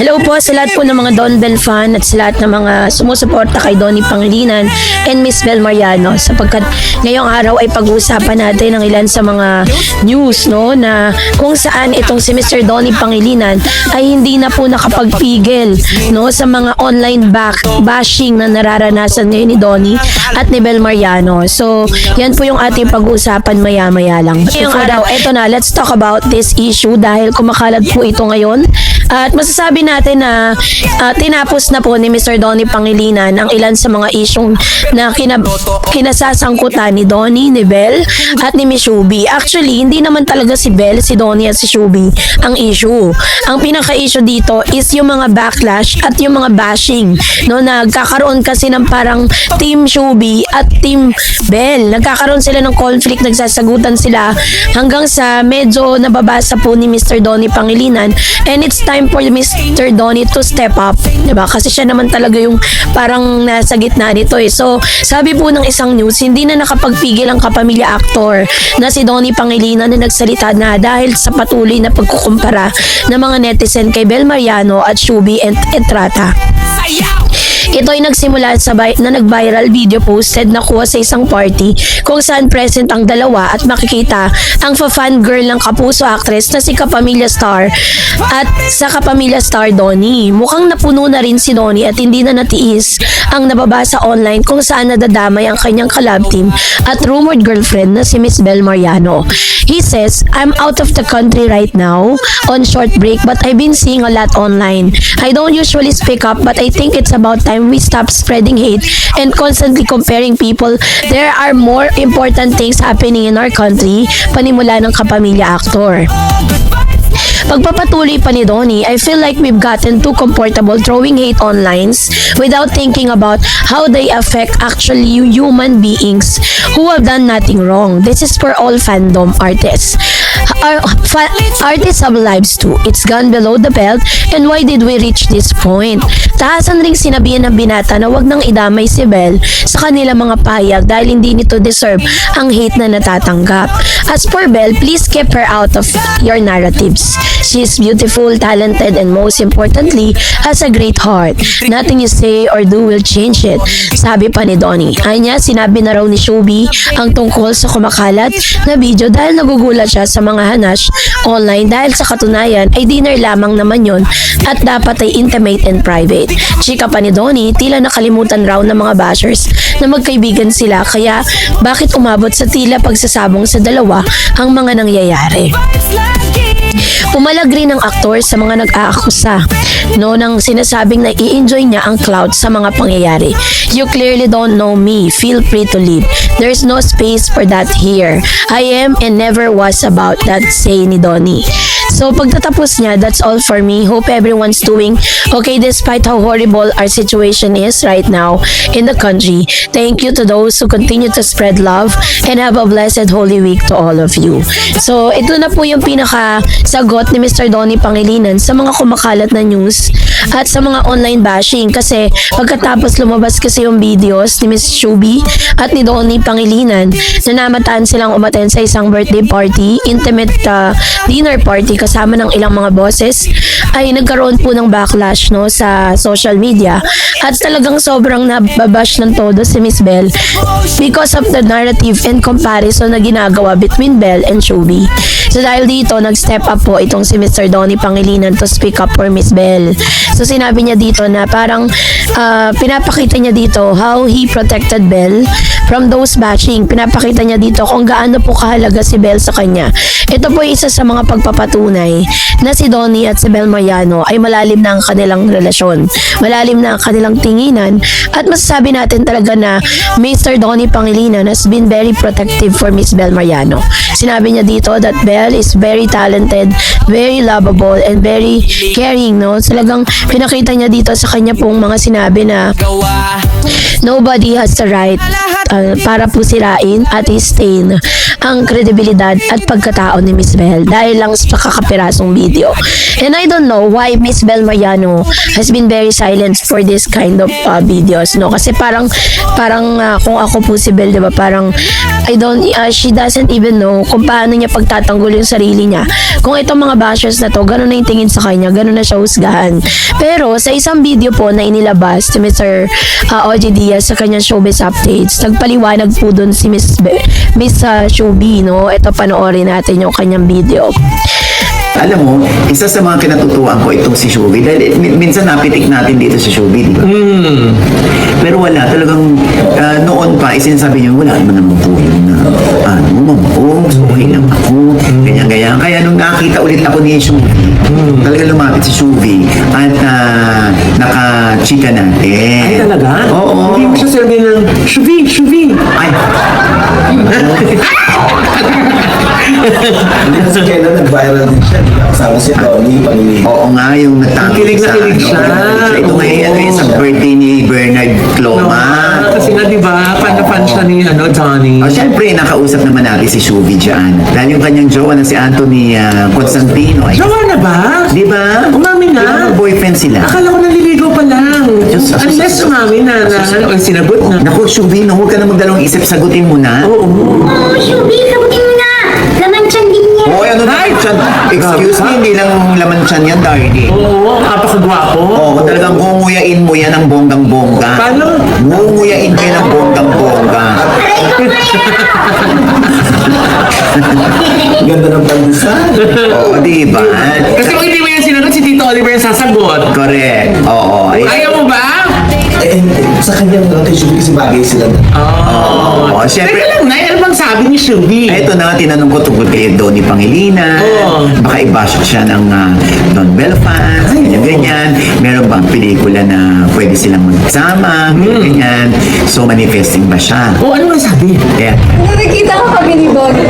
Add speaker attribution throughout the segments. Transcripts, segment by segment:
Speaker 1: Hello po sa lahat po ng mga Don Bell fan at sa lahat ng mga sumusuporta kay Donnie Pangilinan and Miss Bel Mariano, sapagkat ngayong araw ay pag-uusapan natin ang ilan sa mga news, no, na kung saan itong si Mr. Donnie Pangilinan ay hindi na po nakapagpigil, no, sa mga online bashing na nararanasan ngayon ni Donnie at ni Bel Mariano. So yan po yung ating pag-uusapan maya-maya lang. Ngayong araw, eto na, let's talk about this issue dahil kumakalat po ito ngayon. At masasabi natin na tinapos na po ni Mr. Donnie Pangilinan ang ilan sa mga isyong na kinasasangkutan ni Donnie, ni Bel, at ni Miss Shubi. Actually, hindi naman talaga si Bel, si Donnie at si Shubi ang issue. Ang pinaka-issue dito is yung mga backlash at yung mga bashing. No, nagkakaroon kasi ng parang Team Shubi at Team Bel. Nagkakaroon sila ng conflict, nagsasagutan sila hanggang sa medyo nababasa po ni Mr. Donnie Pangilinan, and it's time for Mr. Donnie to step up, diba? Kasi siya naman talaga yung parang nasa gitna nito eh. So, sabi po ng isang news, hindi na nakapagpigil ang kapamilya actor na si Donnie Pangilinan na nagsalita na dahil sa patuloy na pagkukumpara ng mga netizen kay Bel Mariano at Shubi and Etrata. Ito ay nagsimula sa na nag-viral video posted na kuha sa isang party kung saan present ang dalawa at makikita ang fan girl ng kapuso actress na si Kapamilya Star at sa Kapamilya Star Donnie. Mukhang napuno na rin si Donnie at hindi na natiis ang nababasa online kung saan nadadamay ang kanyang collab team at rumored girlfriend na si Miss Bel Mariano. He says, "I'm out of the country right now on short break but I've been seeing a lot online. I don't usually speak up but I think it's about time we stop spreading hate and constantly comparing people. There are more important things happening in our country," panimula ng kapamilya actor. Pagpapatuloy pa ni Donnie, "I feel like we've gotten too comfortable throwing hate online without thinking about how they affect actually human beings who have done nothing wrong. This is for all fandom artists. Artists have lives too. It's gone below the belt, and why did we reach this point?" Taasan ring sinabihan ng binata na wag nang idamay si Bel sa kanilang mga pahayag dahil hindi nito deserve ang hate na natatanggap. As for Bel, please keep her out of your narratives. She is beautiful, talented, and most importantly, has a great heart. Nothing you say or do will change it, sabi pa ni Donnie. Anya, sinabi na raw ni Shubi ang tungkol sa kumakalat na video dahil nagugulat siya sa mga hanash online dahil sa katunayan ay dinner lamang naman yon at dapat ay intimate and private. Chika pa ni Donnie, tila nakalimutan raw ng mga bashers na magkaibigan sila, kaya bakit umabot sa tila pagsasabong sa dalawa ang mga nangyayari. Pumalag rin ang aktor sa mga nag-aakusa, no, nang sinasabing na i-enjoy niya ang clout sa mga pangyayari. "You clearly don't know me. Feel free to leave. There's no space for that here. I am and never was about that," say ni Donnie. So pagtatapos niya, "That's all for me. Hope everyone's doing okay despite how horrible our situation is right now in the country. Thank you to those who continue to spread love and have a blessed Holy Week to all of you." So ito na po yung pinakasagot ni Mr. Donnie Pangilinan sa mga kumakalat na news at sa mga online bashing, kasi pagkatapos lumabas kasi yung videos ni Miss Shubi at ni Donnie Pangilinan na namataan silang umattend sa isang birthday party, intimate dinner party kasama ng ilang mga bosses, ay nagkaroon po ng backlash, no, sa social media at talagang sobrang nababash ng todo si Miss Bel because of the narrative and comparison na ginagawa between Bel and Shubi. So dahil dito, nag-step up po itong si Mr. Donnie Pangilinan to speak up for Miss Bel. So sinabi niya dito na parang pinapakita niya dito how he protected Bel from those bashing. Pinapakita niya dito kung gaano po kahalaga si Bel sa kanya. Ito po isa sa mga pagpapatunay na si Donnie at si Bel Mariano ay malalim na ang kanilang relasyon, malalim na ang kanilang tinginan, at masasabi natin talaga na Mr. Donnie Pangilinan has been very protective for Miss Bel Mariano. Sinabi niya dito that Bel is very talented, very lovable, and very caring, no? Talagang pinakita niya dito sa kanya pong mga sinabi na nobody has the right para po sirain at stain ang kredibilidad at pagkatao ni Miss Bel dahil lang sa kakapirasong video. And I don't know why Miss Bel Mariano has been very silent for this kind of videos, no? Kasi parang kung ako po si Bel, diba, parang she doesn't even know kung paano niya pagtatanggol yung sarili niya. Kung itong mga bashers na to, ganun na yung tingin sa kanya, ganun na siya husgahan. Pero sa isang video po na inilabas si Mr. OG Diaz sa kanyang showbiz updates, nagpaliwanag po dun si Miss Showbiz, no? Ito, panoorin natin yung kanyang video.
Speaker 2: Alam mo, isa sa mga kinatutuan ko itong si Showbiz dahil minsan napitik natin dito sa Showbiz, di ba? Pero wala, talagang noon pa, sinasabi niyo, wala naman naman po yun na mamahos, okay lang ako, ganyan-ganyan. Kaya nung nakita ulit ako ni Showbiz, talaga lumapit si Showbiz at naka-chika natin.
Speaker 3: Ay, talaga?
Speaker 2: Oo.
Speaker 3: Hindi mo siya sabi ng, Showbiz!
Speaker 2: Ay,
Speaker 4: Sa kailan nag-viral din siya, kasama si Donnie, Pangilinan.
Speaker 2: oo nga, yung nagtanggol
Speaker 3: Kilig na kilig siya.
Speaker 2: Ito ngayon, sa birthday ni Bernard Cloma.
Speaker 3: Kasi nga, di ba, fan siya ni Donnie.
Speaker 2: Siyempre, nakausap naman natin si Showbiz dyan. Dahil yung kanyang jowa na si Anthony Constantino. Ay,
Speaker 3: Jowa na ba?
Speaker 2: di ba?
Speaker 3: Umamin na.
Speaker 2: Di ba boyfriend sila?
Speaker 3: Akala ko naliligaw pa lang. Unless umamin na, o sinagot na.
Speaker 2: Naku, Showbiz, huwag ka na magdalawang isip, sagutin mo na.
Speaker 3: Oo.
Speaker 5: Oh, Shubi, sagutin mo na! Laman tiyan din niya.
Speaker 2: Oo, ano na tiyan? Excuse me, hindi lang laman tiyan yan, darling.
Speaker 3: Oo, kapakagwapo.
Speaker 2: Oo, talagang ngunguyain mo yan ng bonggang-bongga.
Speaker 3: Paano?
Speaker 2: Ngunguyain ka ng bonggang-bongga.
Speaker 4: Ganda ng pandesal.
Speaker 2: Oo, di ba?
Speaker 3: Kasi kung hindi mo yan sinagot, si Tito Oliver yung sasagot.
Speaker 2: Correct. Oo.
Speaker 3: Ayaw mo ba?
Speaker 4: Sa kanyang kay Shubby kasi bagay sila.
Speaker 2: Oo, syempre.
Speaker 3: Teka lang, Nay, ano bang sabi ni Shubby?
Speaker 2: Ito na, tinanong ko tungkol kay Donnie Pangilinan.
Speaker 3: Oo.
Speaker 2: Baka i-bash siya ng Don Bell fans, ganyan-ganyan. Meron bang pelikula na pwede silang magsama, ganyan. So, manifesting ba siya?
Speaker 3: O, ano nga sabi?
Speaker 2: Yeah.
Speaker 5: Nakikita ko kami ni Donnie.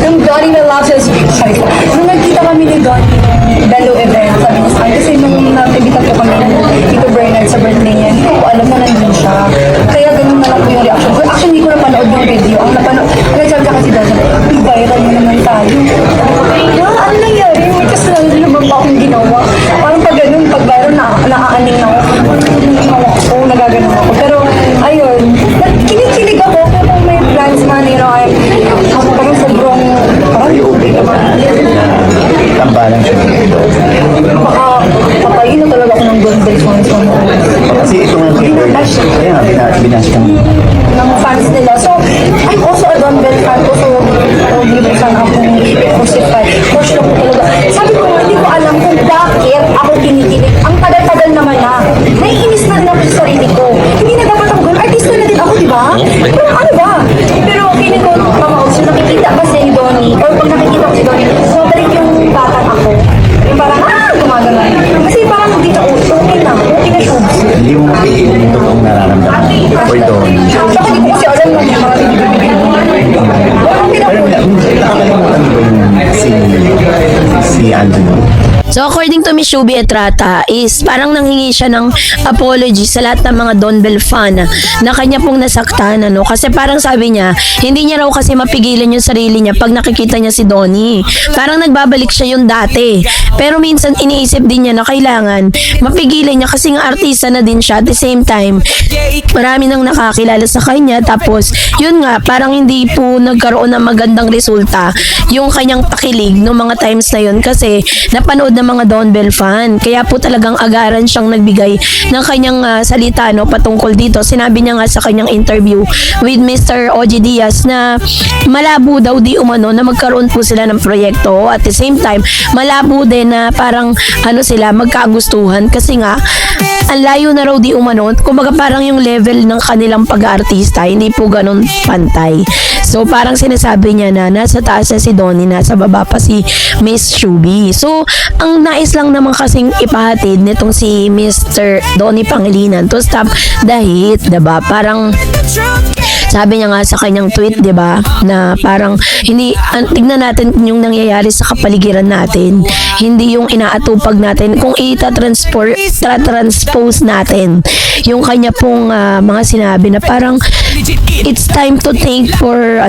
Speaker 5: Nung Donnie na love says, sorry. Nung nagkita kami ni Donnie nung Bello event, sabi niya sa akin, kasi nung nabibita ko kami ng Tito Bernard sa birthday niya, hindi ko alam na nandun siya. Kaya ganun na lang po yung reaction ko. Actually, hindi ko napanood yung video. Ang napanood, nagsabi ka kasi Donnie, viral mo naman tayo. Ano nangyari? May kasalanan naman ba akong ginawa? Parang pag ganun, pag viral, naaaning ako. Ano ginawa ko? Nagaganon ako. Pero, ayun, kinikilig ako. Pero may plans man, parang sobrang, parang okay naman.
Speaker 2: Tambalan siya.
Speaker 5: Baka, patayin na talaga ako ng Golden Swans.
Speaker 2: Kasi ito nga
Speaker 5: Binabash.
Speaker 2: kaya binash ka.
Speaker 5: Ng fans nila. So, I'm also a Don Bell fan ko. So, hindi mo saan akong crucified. Push lang ko talaga. Sabi ko, hindi ko alam kung bakit ako kinikilig. Ang tagal-tagal naman na. Naiinis na rin ako sa sarili ko. Hindi na dapat ako ganun. Artista na din ako, di ba? Pero ano ba? Pero feeling ko, mga also, nakikita kasi ni Donnie, or pag nakikita ko si Donnie, so balik yung batang ako. Yung parang, gumagana. Kasi parang hindi na okay na shows.
Speaker 2: Hindi mo mapigilan yung totoong nararamdaman for Donnie.
Speaker 5: Saka hindi ko kasi alam na yung mga binibigyan.
Speaker 2: Pero nakakalimutan mo ba yung si Anthony?
Speaker 1: So according to Miss Showbiz Etrata is parang nanghingi siya ng apology sa lahat ng mga Don Bell fan na kanya pong nasaktan, ano, kasi parang sabi niya hindi niya raw kasi mapigilan yung sarili niya pag nakikita niya si Donnie. Parang nagbabalik siya yung dati. Pero minsan iniisip din niya na kailangan mapigilan niya kasi nga artista na din siya. At the same time, marami nang nakakilala sa kanya. Tapos yun nga, parang hindi po nagkaroon ng magandang resulta yung kanyang pakilig no mga times na yun kasi napanood ng mga Don Bell fan. Kaya po talagang agaran siyang nagbigay ng kanyang salita, no, patungkol dito. Sinabi niya nga sa kanyang interview with Mr. OG Diaz na malabo daw di umano na magkaroon po sila ng proyekto. At the same time, malabo din na parang sila magkagustuhan kasi nga ang layo na raw di umano. Kumbaga parang yung level ng kanilang pag-aartista hindi po ganun pantay. So parang sinasabi niya na nasa taas na si Donnie, nasa baba pa si Miss Showbiz. So ang nais lang naman kasing ipahatid nitong si Mr. Donnie Pangilinan to stop the hate, diba? Parang sabi niya nga sa kanyang tweet, 'di ba, na parang hindi tignan natin yung nangyayari sa kapaligiran natin. Hindi yung inaatupag natin kung transpose natin yung kanya pong mga sinabi na parang it's time to think for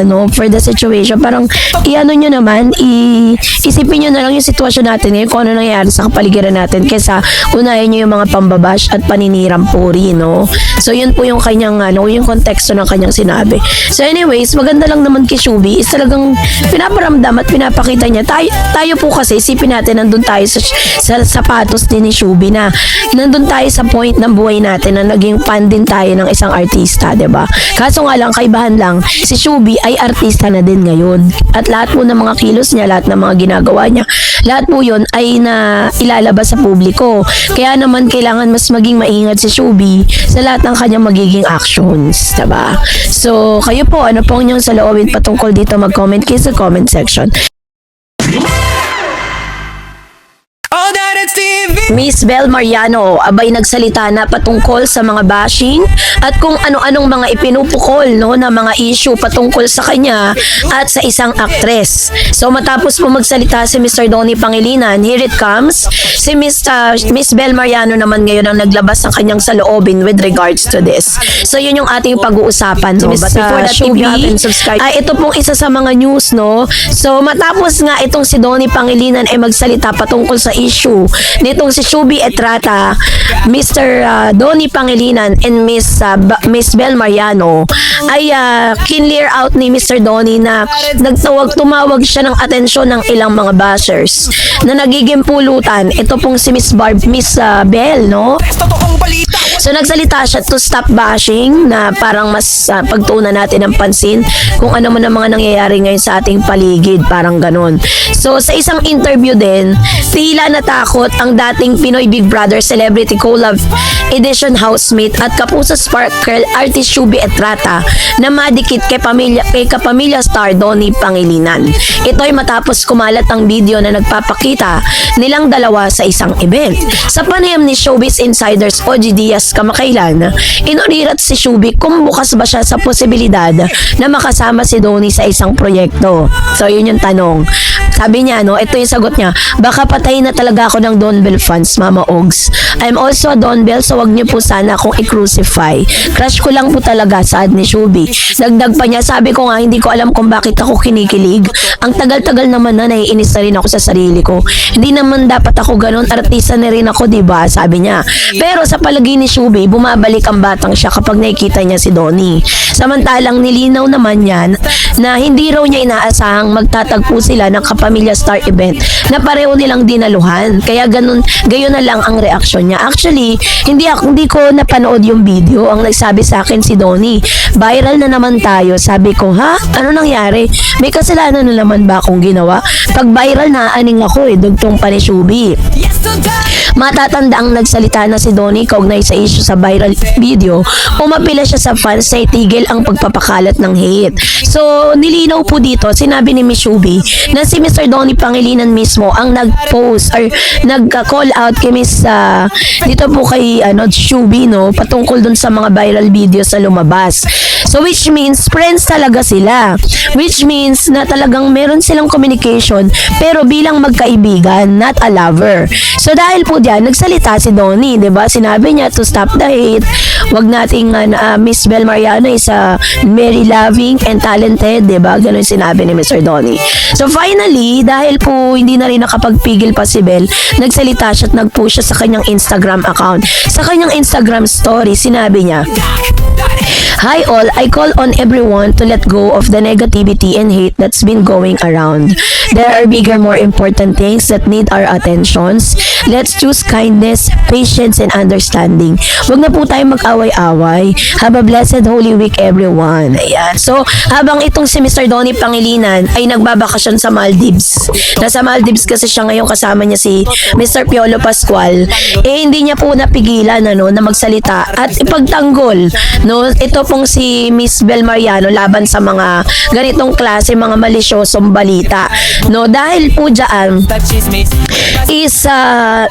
Speaker 1: the situation. Parang iano nyo naman, isipin nyo na lang yung sitwasyon natin ngayon, kung ano nangyayari sa kapaligiran natin, kaysa unahin nyo yung mga pambabash at paninirang puri, no? So yun po yung kanyang yung konteksto ng kanyang sinabi. So anyways, maganda lang naman kay Shubi is talagang pinaparamdam at pinapakita niya. Tayo po kasi, isipin natin, nandun tayo sa sapatos din ni Shubi, na nandun tayo sa point ng buhay natin na naging fan din tayo ng isang artista, 'di ba? Kaso nga lang, kaibahan lang, si Shubi ay artista na din ngayon. At lahat po ng mga kilos niya, lahat ng mga ginagawa niya, lahat po yun ay na ilalabas sa publiko. Kaya naman kailangan mas maging maingat si Shubi sa lahat ng kanyang magiging actions, 'di ba? So, kayo po, ano po ang inyong saloobin patungkol dito? Mag-comment kayo sa comment section. Miss Bel Mariano, abay nagsalita na patungkol sa mga bashing at kung ano-anong mga ipinupukol, no, na mga issue patungkol sa kanya at sa isang aktres. So matapos po magsalita si Mr. Donnie Pangilinan, here it comes. Si Miss Bel Mariano naman ngayon ang naglabas ng kanyang saloobin with regards to this. So yun yung ating pag-uusapan, no? But before that, if you haven't subscribed, ito pong isa sa mga news, no? So matapos nga itong si Donnie Pangilinan ay magsalita patungkol sa issue nitong si Shubi Estrata, Mr. Donnie Pangilinan and Miss Bel Mariano, ay kinlear out ni Mr. Donnie na tumawag siya ng atensyon ng ilang mga bashers na nagiging pulutan. Ito pong si Miss Bel, no? So nagsalita siya to stop bashing, na parang mas pagtuunan natin ng pansin kung ano man ang mga nangyayari ngayon sa ating paligid, parang ganun. So sa isang interview din, tila natakot ang dating Pinoy Big Brother Celebrity Collab Edition housemate at Kapuso Sparkle artist Shubi Estrata na madikit kay kapamilya star Donnie Pangilinan. Ito ay matapos kumalat ang video na nagpapakita nilang dalawa sa isang event. Sa panayam ni Showbiz Insiders OG Diaz kamakailan, inurirat si Shubi kung bukas ba siya sa posibilidad na makasama si Donnie sa isang proyekto. So yun yung tanong. Sabi niya, no, ito yung sagot niya, baka patayin na talaga ako ng Don Bell fans, Mama Ogs. I'm also a Don Bell, so wag niyo po sana akong i-crucify. Crush ko lang po talaga, saad ni Shubi. Dagdag pa niya, sabi ko nga, hindi ko alam kung bakit ako kinikilig. Ang tagal-tagal naman na naiinis na rin ako sa sarili ko. Hindi naman dapat ako ganun, artista na rin ako, diba? Sabi niya. Pero sa palagi ni Shubi, bumabalik ang batang siya kapag nakikita niya si Donnie. Samantalang nilinaw naman yan na hindi raw niya inaasahang magtatagpo sila ng kapamilya star event na pareho nilang dinaluhan. Kaya gayon na lang ang reaksyon niya. Actually, hindi ko napanood yung video. Ang nagsabi sa akin si Donnie, viral na naman tayo. Sabi ko, ha? Ano nangyari? May kasalanan na naman ba akong ginawa? Pag viral na, aning ako dugtong pa ni Shubi. Matatanda ang nagsalita na si Donnie kaugnay sa issue sa viral video. Umapila siya sa fans na itigil ang pagpapakalat ng hate. So, nilinaw po dito, sinabi ni Miss Shubi na si Mr. Donnie Pangilinan mismo ang nag-post or nag-call out kay Miss dito po kay Shubi, no, patungkol dun sa mga viral videos na lumabas. So, which means friends talaga sila. Which means na talagang meron silang communication pero bilang magkaibigan, not a lover. So, dahil po diyan, nagsalita si Donnie, 'di ba? Sinabi niya to stop the hate. Wag nating Miss Bel Mariano is very loving and talented, 'di ba? Ganun sinabi ni Mr. Donnie. So finally, dahil po hindi na rin nakapagpigil pa si Bel, nagsalita siya at nag-post siya sa kanyang Instagram account. Sa kanyang Instagram story, sinabi niya, "Hi all, I call on everyone to let go of the negativity and hate that's been going around. There are bigger, more important things that need our attentions. Let's choose kindness, patience, and understanding." Huwag na po tayo mag-away-away. Have a blessed Holy Week, everyone. Ayan. So, habang itong si Mr. Donnie Pangilinan ay nagbabakasyon sa Maldives. Nasa Maldives kasi siya ngayon, kasama niya si Mr. Piolo Pascual. Hindi niya po napigilan na magsalita at ipagtanggol, no, ito pong si Miss Bel Mariano laban sa mga ganitong klase, mga malisyosong balita. No, dahil po diyan, is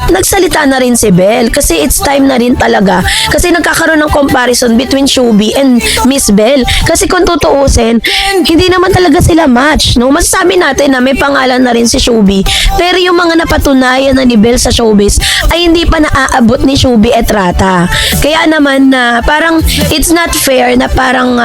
Speaker 1: nagsalita na rin si Belle kasi it's time na rin talaga kasi nagkakaroon ng comparison between Shubi and Miss Belle kasi kung tutuusin hindi naman talaga sila match, no? Masasabi natin na may pangalan na rin si Shubi pero yung mga napatunayan na ni Belle sa showbiz ay hindi pa naaabot ni Shubi Etrata. Kaya naman na parang it's not fair na parang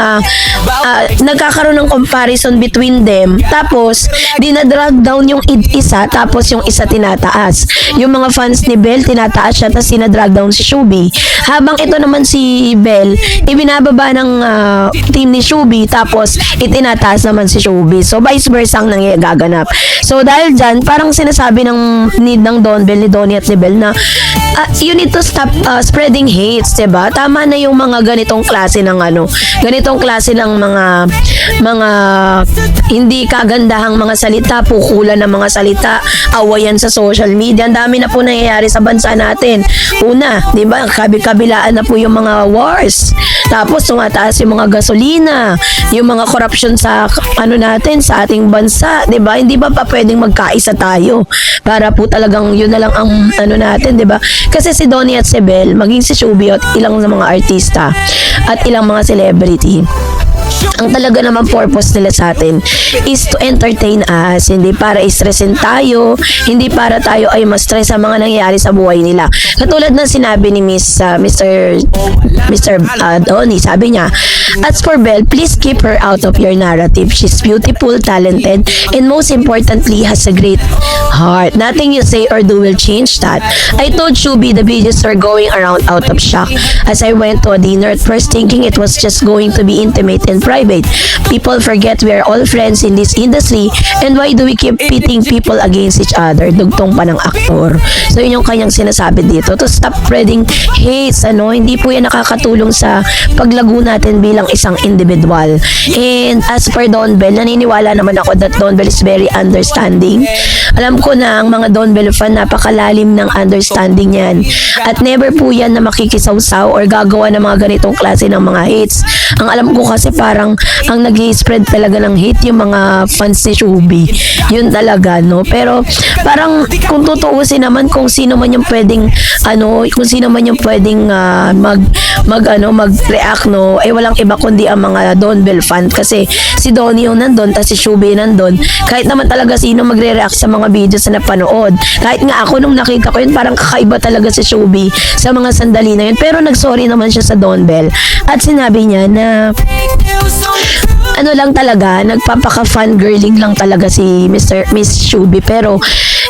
Speaker 1: nagkakaroon ng comparison between them tapos dinadrag down yung isa tapos yung isa tinataas. Yung mga fans ni Belle tinataas siya tapos dinadrag down si Shubi. Habang ito naman si Belle ibinababa ng team ni Shubi tapos itinataas naman si Shubi. So vice versa ang nangyagaganap. So dahil dyan parang sinasabi ng need ng Don Bell, ni Donnie at ni Belle na you need to stop spreading hates, diba? Tama na yung mga ganitong klase ng ganitong klase ng mga hindi kagandahang mga salita, pukulan ng mga salita, awayan sa social media. Ang dami na po nangyayari sa bansa natin. Una, diba? Kabilaan na po yung mga wars. Tapos tumataas yung mga gasolina, yung mga corruption sa natin, sa ating bansa, 'di ba? Hindi ba pa pwedeng magkaisa tayo para po talagang yun na lang ang natin, 'di ba? Kasi si Donnie at si Belle, maging si Shubi at ilang mga artista at ilang mga celebrity, ang talaga naman purpose nila sa atin is to entertain us, hindi para stressin tayo, hindi para tayo ay ma-stress sa mga nangyayari sa buhay nila. Katulad ng sinabi ni Mr. Donnie, sabi niya, as for Belle, please keep her out of your narrative. She's beautiful, talented, and most importantly, has a great heart. Nothing you say or do will change that. I told Shubi the videos were going around out of shock as I went to a dinner at first thinking it was just going to be intimate and private. People forget we are all friends in this industry and why do we keep pitting people against each other? Dugtong pa ng aktor. So yun yung kanyang sinasabi dito. To stop spreading hates, hindi po yan nakakatulong sa paglago natin bilang isang individual. And as per Don Bell, naniniwala naman ako that Don Bell is very understanding. Alam ko na ang mga Don Bell fan, napakalalim ng understanding yan. At never po yan na makikisawsaw or gagawa ng mga ganitong klase ng mga hates. Ang alam ko kasi parang ang nag-i-spread talaga ng hate yung mga fans ni Shubi. Yun talaga, no? Pero parang kung tutuusin naman kung sino man yung pwedeng mag-react, no? Walang iba kundi ang mga Don Bell fan kasi si Donnie yung nandun tapos si Shubi nandun. Kahit naman talaga sino magre-react sa mga videos na napanood. Kahit nga ako nung nakita ko yun, parang kakaiba talaga si Shubi sa mga sandali na yun. Pero nag-sorry naman siya sa Don Bell. At sinabi niya na lang talaga, nagpapaka-fangirling lang talaga si Miss Shubi pero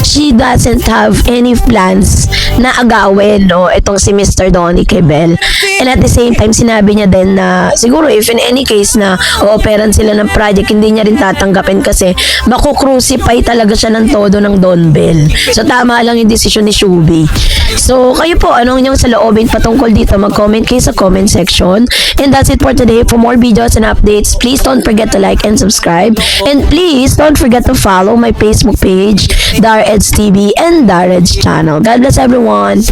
Speaker 1: she doesn't have any plans na agawin, no, itong si Mr. Donnie kay Belle. And at the same time, sinabi niya din na siguro if in any case na o-operan sila ng project, hindi niya rin tatanggapin kasi maku-crucify talaga siya ng todo ng Don Bell. So tama lang yung desisyon ni Shubi. So kayo po, anong inyong saloobin patungkol dito? Mag-comment kayo sa comment section. And that's it for today. For more videos and updates, please don't forget to like and subscribe. And please don't forget to follow my Facebook page, Dar Eds TV and Dar Eds channel. God bless everyone.